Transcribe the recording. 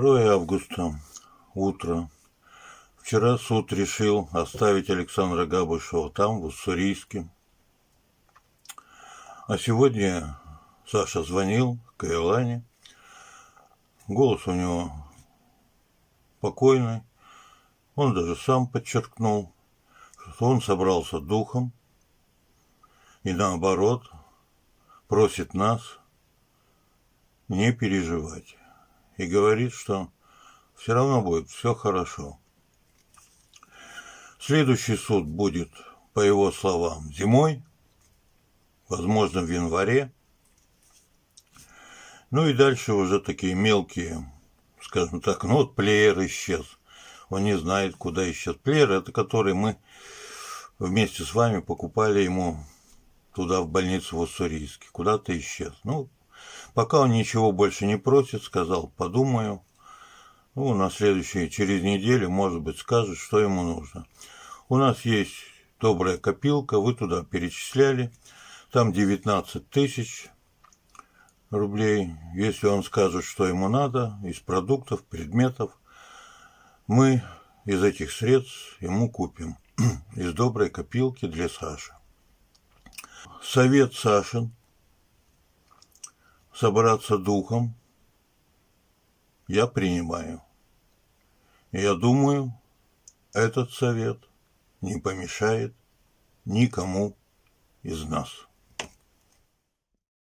2 августа. Утро. Вчера суд решил оставить Александра Габышева там, в Уссурийске. А сегодня Саша звонил к Илане. Голос у него спокойный. Он даже сам подчеркнул, что он собрался духом и наоборот просит нас не переживать. И говорит, что все равно будет все хорошо. Следующий суд будет, по его словам, зимой, возможно, в январе. Ну и дальше уже такие мелкие, скажем так, ну вот плеер исчез. Он не знает, куда исчез. Плеер, это который мы вместе с вами покупали ему туда, в больницу в Уссурийске. Куда-то исчез. Ну, пока он ничего больше не просит, сказал, подумаю. Ну, на следующей, через неделю, может быть, скажет, что ему нужно. У нас есть добрая копилка, вы туда перечисляли. Там 19 тысяч рублей. Если он скажет, что ему надо, из продуктов, предметов, мы из этих средств ему купим. Из доброй копилки для Саши. Совет Сашин собраться духом я принимаю. Я думаю, этот совет не помешает никому из нас.